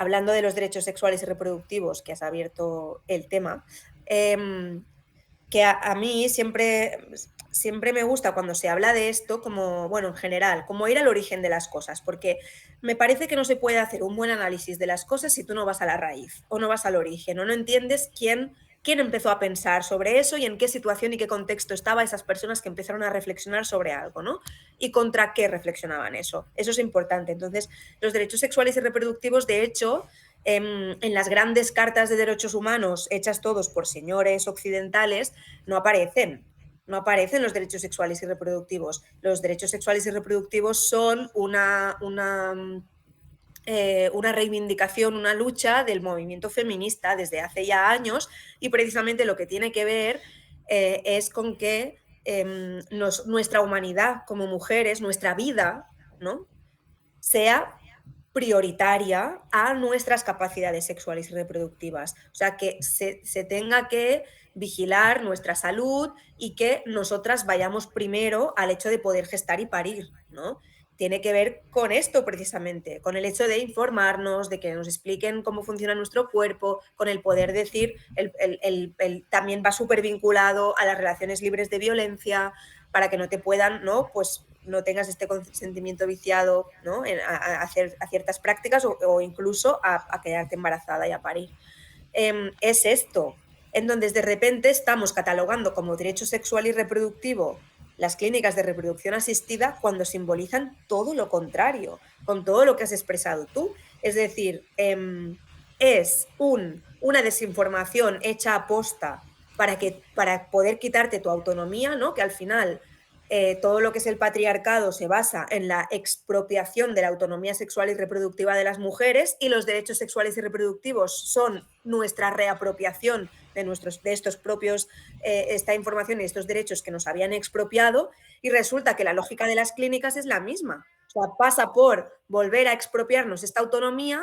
hablando de los derechos sexuales y reproductivos, que has abierto el tema, que a mí siempre me gusta cuando se habla de esto, como, bueno, en general, como ir al origen de las cosas, porque me parece que no se puede hacer un buen análisis de las cosas si tú no vas a la raíz o no vas al origen o no entiendes quién empezó a pensar sobre eso y en qué situación y qué contexto estaban esas personas que empezaron a reflexionar sobre algo, ¿no? Y contra qué reflexionaban eso. Eso es importante. Entonces, los derechos sexuales y reproductivos, de hecho, en las grandes cartas de derechos humanos hechas todos por señores occidentales, no aparecen. No aparecen los derechos sexuales y reproductivos. Los derechos sexuales y reproductivos son una reivindicación, una lucha del movimiento feminista desde hace ya años, y precisamente lo que tiene que ver es con que nuestra humanidad como mujeres, nuestra vida, ¿no?, sea prioritaria a nuestras capacidades sexuales y reproductivas. O sea, que se tenga que vigilar nuestra salud y que nosotras vayamos primero al hecho de poder gestar y parir, ¿no? Tiene que ver con esto precisamente, con el hecho de informarnos, de que nos expliquen cómo funciona nuestro cuerpo, con el poder decir, también va súper vinculado a las relaciones libres de violencia, para que no te puedan, ¿no?, pues no tengas este consentimiento viciado, ¿no?, a hacer a ciertas prácticas o incluso a quedarte embarazada y a parir. Es esto. Entonces, de repente estamos catalogando como derecho sexual y reproductivo las clínicas de reproducción asistida cuando simbolizan todo lo contrario, con todo lo que has expresado tú. Es decir, es una desinformación hecha a posta para poder quitarte tu autonomía, ¿no?, que al final todo lo que es el patriarcado se basa en la expropiación de la autonomía sexual y reproductiva de las mujeres, y los derechos sexuales y reproductivos son nuestra reapropiación de estos propios, esta información y estos derechos que nos habían expropiado, y resulta que la lógica de las clínicas es la misma. O sea, pasa por volver a expropiarnos esta autonomía,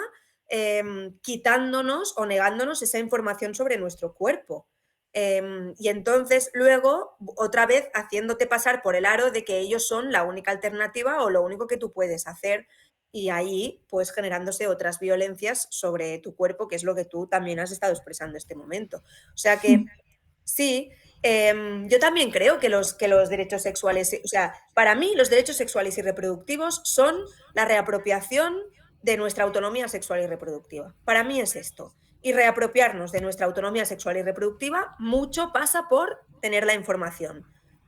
quitándonos o negándonos esa información sobre nuestro cuerpo. Y entonces luego otra vez haciéndote pasar por el aro de que ellos son la única alternativa o lo único que tú puedes hacer, y ahí pues generándose otras violencias sobre tu cuerpo, que es lo que tú también has estado expresando este momento. O sea que sí, yo también creo que los derechos sexuales, o sea, para mí los derechos sexuales y reproductivos son la reapropiación de nuestra autonomía sexual y reproductiva. Para mí es esto. Y reapropiarnos de nuestra autonomía sexual y reproductiva, mucho pasa por tener la información.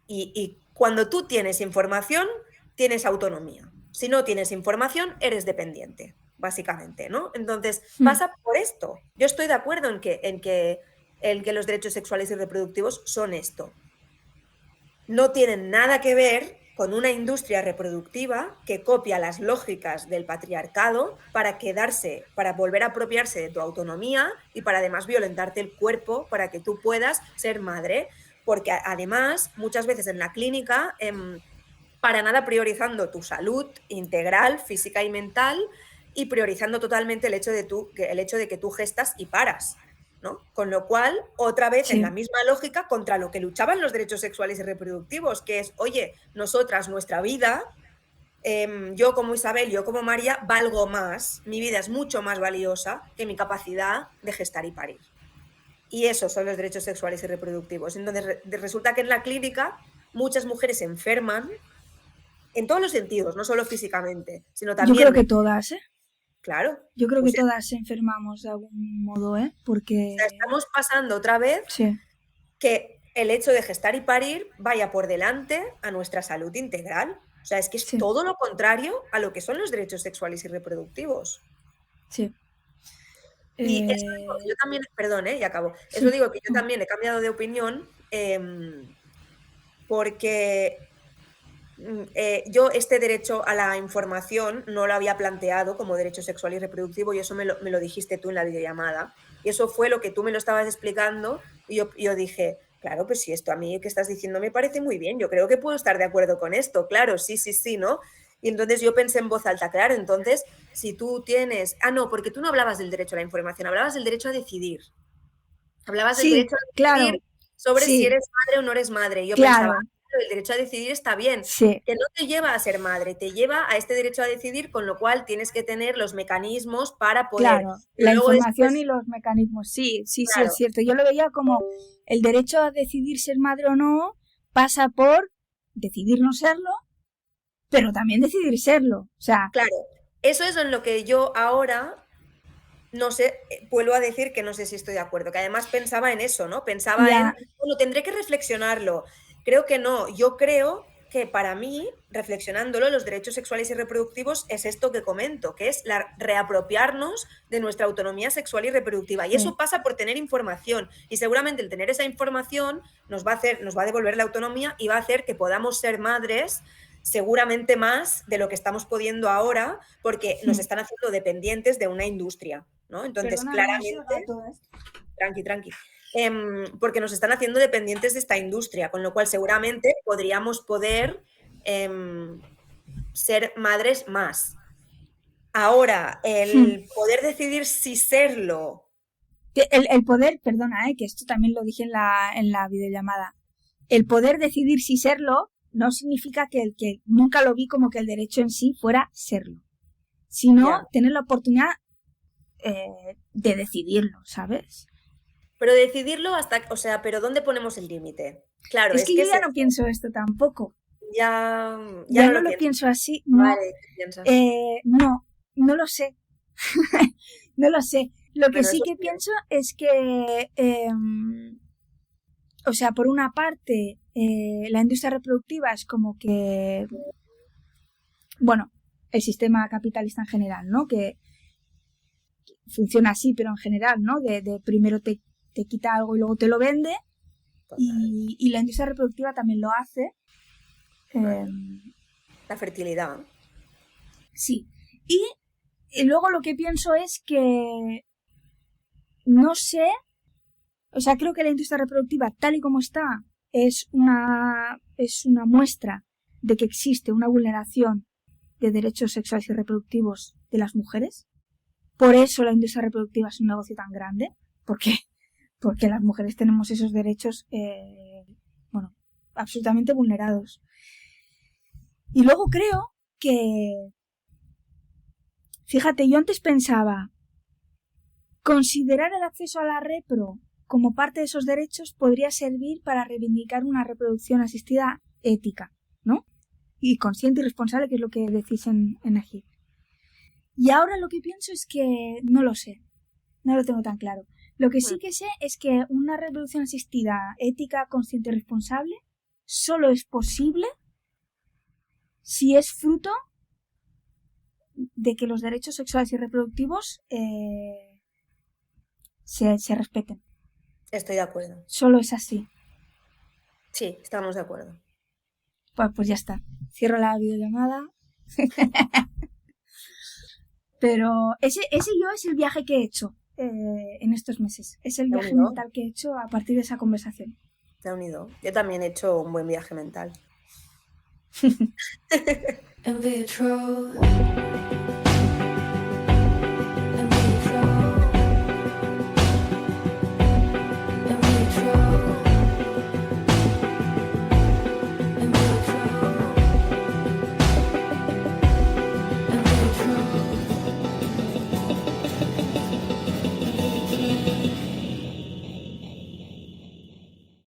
Y cuando tú tienes información, tienes autonomía. Si no tienes información, eres dependiente, básicamente, ¿no? Entonces, pasa por esto. Yo estoy de acuerdo en que los derechos sexuales y reproductivos son esto. No tienen nada que ver con una industria reproductiva que copia las lógicas del patriarcado para volver a apropiarse de tu autonomía y para además violentarte el cuerpo para que tú puedas ser madre. Porque además, muchas veces en la clínica, para nada priorizando tu salud integral, física y mental, y priorizando totalmente el hecho de que tú gestas y paras, ¿no? Con lo cual, otra vez en la Sí, misma lógica contra lo que luchaban los derechos sexuales y reproductivos, que es, oye, nosotras, nuestra vida, yo como Isabel, yo como María, valgo más, mi vida es mucho más valiosa que mi capacidad de gestar y parir. Y esos son los derechos sexuales y reproductivos. Entonces, resulta que en la clínica muchas mujeres se enferman en todos los sentidos, no solo físicamente, sino yo también creo que mental. todas, ¿eh? Claro, Yo creo que pues todas enfermamos de algún modo, ¿eh? sea, Porque estamos pasando otra vez sí, que el hecho de gestar y parir vaya por delante a nuestra salud integral. O sea, es que es sí, todo lo contrario a lo que son los derechos sexuales y reproductivos. sí. Y eso digo que Eh, yo también, perdón, y acabo. Eso sí. digo que yo Mm. también he cambiado de opinión, porque yo este derecho a la información no lo había planteado como derecho sexual y reproductivo, y eso me lo dijiste tú en la videollamada. Y eso fue lo que tú me lo estabas explicando, y yo dije, claro, pues si esto a mí que estás diciendo me parece muy bien, yo creo que puedo estar de acuerdo con esto, claro, sí, sí, sí, ¿no? Y entonces yo pensé en voz alta, claro, entonces si tú tienes... Ah, no, porque tú no hablabas del derecho a la información, hablabas del derecho a decidir. Hablabas del Sí, derecho a decidir claro, sobre si sí, eres madre o no eres madre. Y yo pensaba, claro. el derecho a decidir está bien, Sí, que no te lleva a ser madre, te lleva a este derecho a decidir, con lo cual tienes que tener los mecanismos para poder. claro, Pero la luego información y después, los mecanismos. Sí, sí, sí, es claro, cierto. Yo lo veía como el derecho a decidir ser madre o no pasa por decidir no serlo, pero también decidir serlo. O sea, claro, eso es en lo que yo ahora no sé, vuelvo a decir que no sé si estoy de acuerdo, que además pensaba en eso, ¿no? Pensaba ya, en, bueno, tendré que reflexionarlo. Creo que no, yo creo que para mí, reflexionándolo, los derechos sexuales y reproductivos es esto que comento, que es reapropiarnos de nuestra autonomía sexual y reproductiva. Y sí, eso pasa por tener información. Y seguramente el tener esa información nos va a hacer, nos va a devolver la autonomía y va a hacer que podamos ser madres seguramente más de lo que estamos pudiendo ahora, porque nos están haciendo dependientes de una industria, ¿no? Entonces, perdona, no sé el claramente, gato, ¿eh? tranqui, tranqui, porque nos están haciendo dependientes de esta industria, con lo cual seguramente podríamos poder ser madres más. Ahora, el poder decidir si serlo, El poder, perdona, que esto también lo dije en la videollamada, el poder decidir si serlo no significa que el que nunca lo vi como que el derecho en sí fuera serlo, sino ya. tener la oportunidad de decidirlo, ¿sabes? Pero decidirlo hasta, o sea, pero ¿dónde ponemos el límite? Claro, Es es que que yo es ya no eso. pienso esto tampoco, Ya, ya ya no no lo lo pienso. pienso así, no, Vale, ¿qué piensas? no, no lo sé, no lo sé. Lo que Bueno, sí eso que es bien. pienso es que, o sea, por una parte, la industria reproductiva es como que, bueno, el sistema capitalista en general, ¿no? Que funciona así, pero en general, ¿no? De primero te quita algo y luego te lo vende. Total. Y la industria reproductiva también lo hace. Eh, Vale. La fertilidad. sí. Y luego lo que pienso es que no sé, o sea, creo que la industria reproductiva, tal y como está, es una muestra de que existe una vulneración de derechos sexuales y reproductivos de las mujeres. Por eso la industria reproductiva es un negocio tan grande, porque, porque las mujeres tenemos esos derechos, bueno, absolutamente vulnerados. Y luego creo que, fíjate, yo antes pensaba, considerar el acceso a la repro como parte de esos derechos podría servir para reivindicar una reproducción asistida ética, ¿no? Y consciente y responsable, que es lo que decís en EGIP. Y ahora lo que pienso es que no lo sé, no lo tengo tan claro. Lo que sí que sé es que una reproducción asistida ética, consciente y responsable solo es posible si es fruto de que los derechos sexuales y reproductivos se respeten. Estoy de acuerdo. Solo es así. Sí, estamos de acuerdo. Pues ya está. Cierro la videollamada. Pero ese yo es el viaje que he hecho en estos meses. Es el ¿Te ha viaje unido? mental que he hecho a partir de esa conversación. ¿Te ha unido? Yo también he hecho un buen viaje mental. In vitro.